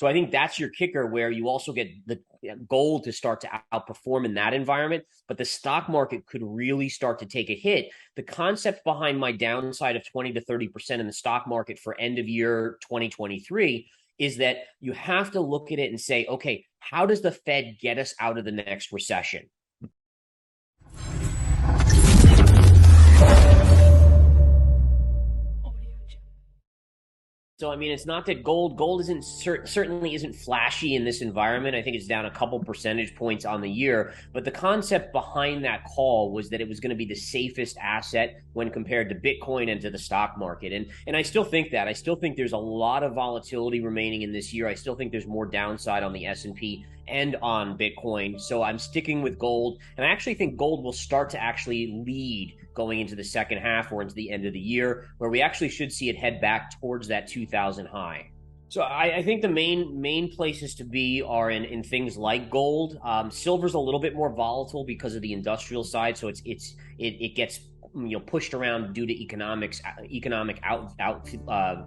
I think that's your kicker, where you also get the gold to start to outperform in that environment, but the stock market could really start to take a hit. The concept behind my downside of 20 to 30% in the stock market for end of year 2023 is that you have to look at it and say, okay, how does the Fed get us out of the next recession? So, I mean, it's not that gold isn't certainly isn't flashy in this environment. I think it's down a couple percentage points on the year. But the concept behind that call was that it was going to be the safest asset when compared to Bitcoin and to the stock market. And I still think that. I still think there's a lot of volatility remaining in this year. I still think there's more downside on the S&P and on Bitcoin. So I'm sticking with gold. And I actually think gold will start to actually lead going into the second half or into the end of the year, where we actually should see it head back towards that 2000 high. So I think the main places to be are in things like gold. Silver's a little bit more volatile because of the industrial side, so it gets pushed around due to economic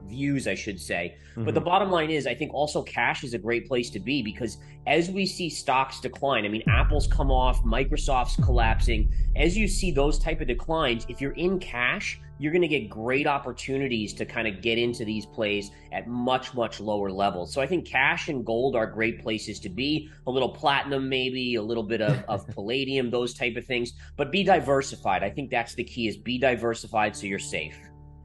views, I should say. Mm-hmm. But the bottom line is, I think also cash is a great place to be, because as we see stocks decline, I mean, Apple's come off, Microsoft's collapsing. As you see those type of declines, if you're in cash, you're going to get great opportunities to kind of get into these plays at much, much lower levels. So I think cash and gold are great places to be. A little platinum, maybe a little bit of palladium, those type of things. But be diversified. I think that's the key, is be diversified so you're safe.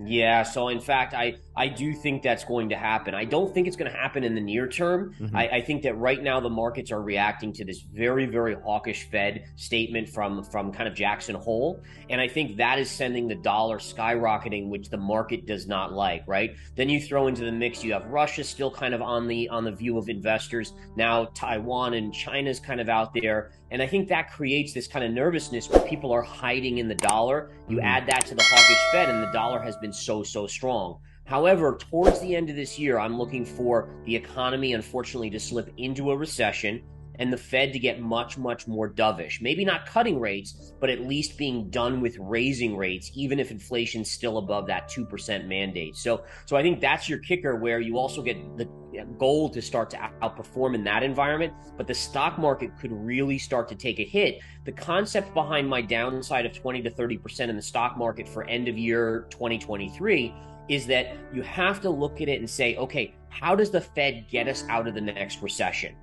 Yeah, so in fact, I do think that's going to happen. I don't think it's going to happen in the near term. Mm-hmm. I think that right now the markets are reacting to this very, very hawkish Fed statement from kind of Jackson Hole. And I think that is sending the dollar skyrocketing, which the market does not like, right? Then you throw into the mix, you have Russia still kind of on the view of investors. Now Taiwan and China's kind of out there. And I think that creates this kind of nervousness where people are hiding in the dollar. You add that to the hawkish Fed, and the dollar has been so strong. However, towards the end of this year, I'm looking for the economy, unfortunately, to slip into a recession and the Fed to get much, much more dovish. Maybe not cutting rates, but at least being done with raising rates, even if inflation's still above that 2% mandate. So I think that's your kicker, where you also get the gold to start to outperform in that environment, but the stock market could really start to take a hit. The concept behind my downside of 20 to 30% in the stock market for end of year 2023 is that you have to look at it and say, okay, how does the Fed get us out of the next recession?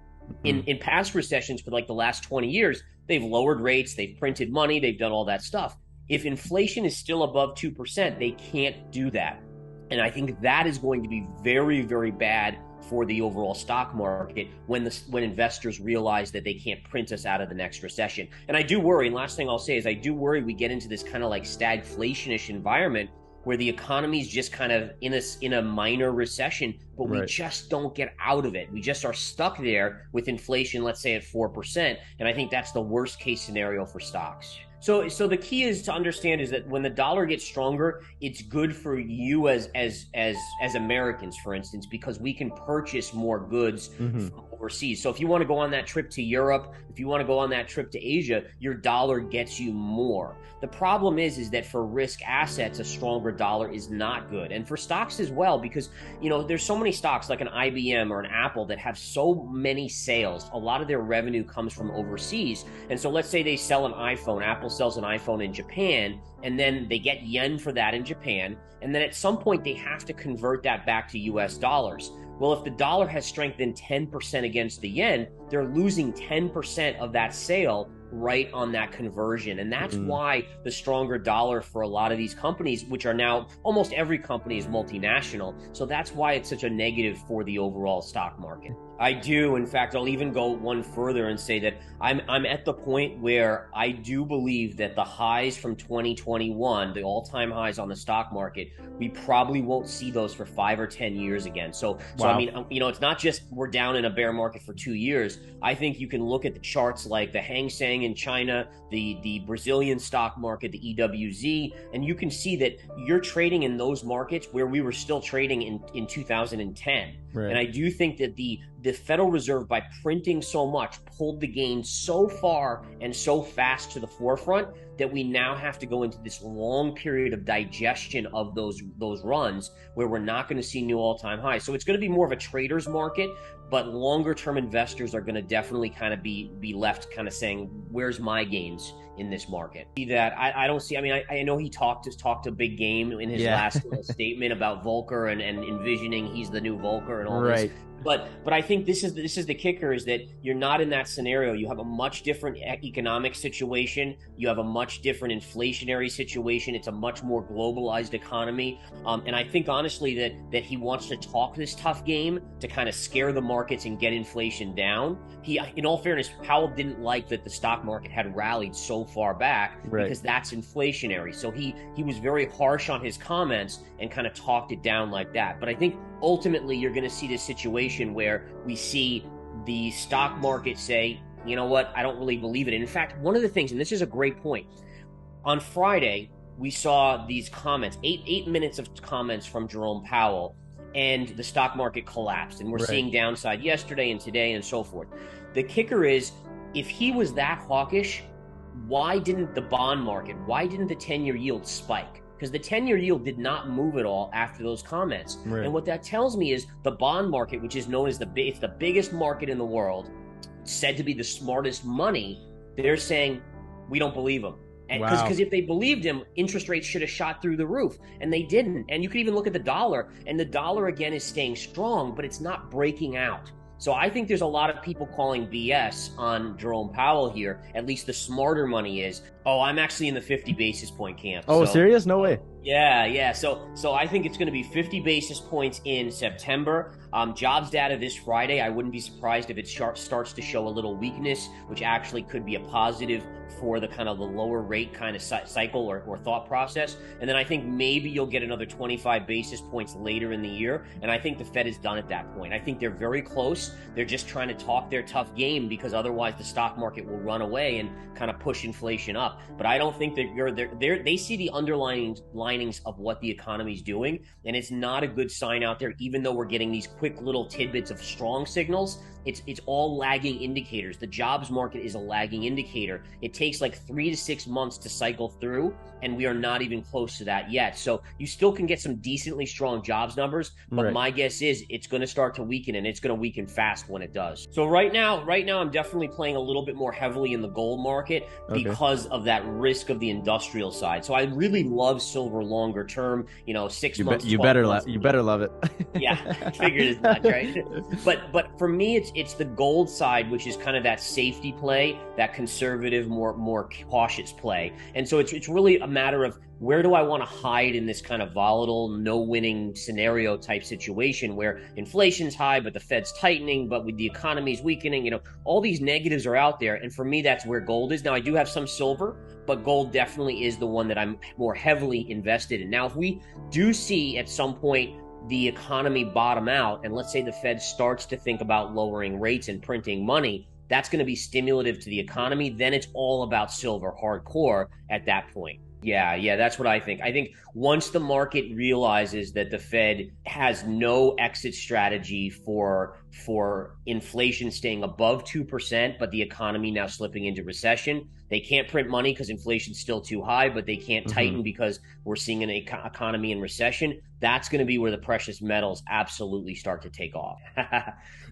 In past recessions for like the last 20 years, they've lowered rates, they've printed money, they've done all that stuff. If inflation is still above 2%, they can't do that. And I think that is going to be very, very bad for the overall stock market when investors realize that they can't print us out of the next recession. And I do worry, and last thing I'll say is I do worry we get into this kind of like stagflation-ish environment where the economy's just kind of in a minor recession, but we just don't get out of it. We just are stuck there with inflation, let's say at 4%. And I think that's the worst case scenario for stocks. So the key is to understand is that when the dollar gets stronger, it's good for you as Americans, for instance, because we can purchase more goods from overseas. So if you want to go on that trip to Europe, if you want to go on that trip to Asia, your dollar gets you more. The problem is that for risk assets, a stronger dollar is not good. And for stocks as well, because, there's so many stocks like an IBM or an Apple that have so many sales. A lot of their revenue comes from overseas. And so let's say they sell an iPhone. Apple sells an iPhone in Japan, and then they get yen for that in Japan. And then at some point they have to convert that back to US dollars. Well, if the dollar has strengthened 10% against the yen, they're losing 10% of that sale right on that conversion. And that's why the stronger dollar for a lot of these companies, which are now almost every company is multinational. So that's why it's such a negative for the overall stock market. I do. In fact, I'll even go one further and say that I'm at the point where I do believe that the highs from 2021, the all-time highs on the stock market, we probably won't see those for 5 or 10 years again. So I mean, it's not just we're down in a bear market for 2 years. I think you can look at the charts like the Hang Seng in China, the Brazilian stock market, the EWZ, and you can see that you're trading in those markets where we were still trading in 2010. Right. And I do think that the Federal Reserve, by printing so much, pulled the gain so far and so fast to the forefront that we now have to go into this long period of digestion of those runs where we're not going to see new all-time highs. So it's going to be more of a trader's market, but longer term investors are going to definitely kind of be left kind of saying, where's my gains in this market? That I don't see. I mean, I know he talked a big game in his last statement about Volcker and envisioning he's the new Volcker and all this. But I think this is the kicker, is that you're not in that scenario. You have a much different economic situation. You have a much different inflationary situation. It's a much more globalized economy. And I think honestly that he wants to talk this tough game to kind of scare the markets and get inflation down. In all fairness, Powell didn't like that the stock market had rallied so far back because that's inflationary. So he was very harsh on his comments and kind of talked it down like that. But I think ultimately you're going to see this situation where we see the stock market say, you know what, I don't really believe it. And in fact, one of the things, and this is a great point, on Friday, we saw these comments, eight minutes of comments from Jerome Powell, and the stock market collapsed. And we're seeing downside yesterday and today and so forth. The kicker is, if he was that hawkish, why didn't the bond market, why didn't the 10-year yield spike? Because the 10-year yield did not move at all after those comments. And what that tells me is the bond market, which is known as it's the biggest market in the world, said to be the smartest money, they're saying, we don't believe him. Because if they believed him, interest rates should have shot through the roof, and they didn't. And you can even look at the dollar, and the dollar again is staying strong, but it's not breaking out. So I think there's a lot of people calling BS on Jerome Powell here. At least the smarter money is, I'm actually in the 50 basis point camp. Oh, serious? No way. Yeah. So I think it's going to be 50 basis points in September. Jobs data this Friday. I wouldn't be surprised if it starts to show a little weakness, which actually could be a positive for the kind of the lower rate kind of cycle or thought process. And then I think maybe you'll get another 25 basis points later in the year. And I think the Fed is done at that point. I think they're very close. They're just trying to talk their tough game, because otherwise the stock market will run away and kind of push inflation up. But I don't think that they see the underlying linings of what the economy is doing, and it's not a good sign out there. Even though we're getting these quick little tidbits of strong signals, it's all lagging indicators. The jobs market is a lagging indicator. It takes like 3 to 6 months to cycle through, and we are not even close to that yet. So you still can get some decently strong jobs numbers, but my guess is it's going to start to weaken, and it's going to weaken fast when it does. So right now I'm definitely playing a little bit more heavily in the gold market because of that risk of the industrial side. So I really love silver longer term, 6 months. You better love it. Yeah, figured as much, right? But for me, it's the gold side, which is kind of that safety play, that conservative, more cautious play. And so it's really a matter of, where do I want to hide in this kind of volatile, no-winning scenario type situation where inflation's high, but the Fed's tightening, but with the economy's weakening, all these negatives are out there. And for me, that's where gold is. Now, I do have some silver, but gold definitely is the one that I'm more heavily invested in. Now, if we do see at some point the economy bottom out, and let's say the Fed starts to think about lowering rates and printing money, that's going to be stimulative to the economy. Then it's all about silver hardcore at that point. Yeah, that's what I think. I think once the market realizes that the Fed has no exit strategy for inflation staying above 2%, but the economy now slipping into recession, they can't print money because inflation's still too high, but they can't tighten because we're seeing an economy in recession. That's going to be where the precious metals absolutely start to take off.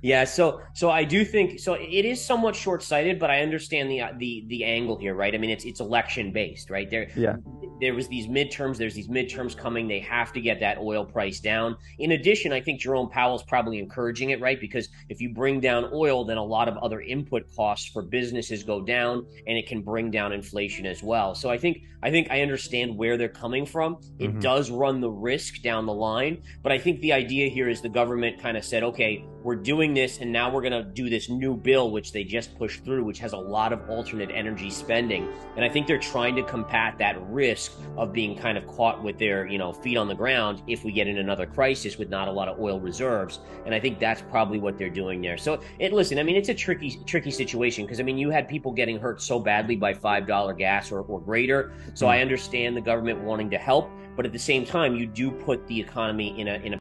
Yeah, so I do think so. It is somewhat short-sighted, but I understand the angle here, right? I mean, it's election based, right? There was these midterms. There's these midterms coming. They have to get that oil price down. In addition, I think Jerome Powell's probably encouraging it, right? Because if you bring down oil, then a lot of other input costs for businesses go down, and it can bring down inflation as well. So I think I understand where they're coming from. It does run the risk down the line, but I think the idea here is the government kind of said, okay, we're doing this, and now we're going to do this new bill, which they just pushed through, which has a lot of alternate energy spending. And I think they're trying to combat that risk of being kind of caught with their, feet on the ground if we get in another crisis with not a lot of oil reserves. And I think that's probably what they're doing there. So it's a tricky situation, because you had people getting hurt so badly by $5 gas or greater. So I understand the government wanting to help, but at the same time, you do put the economy in a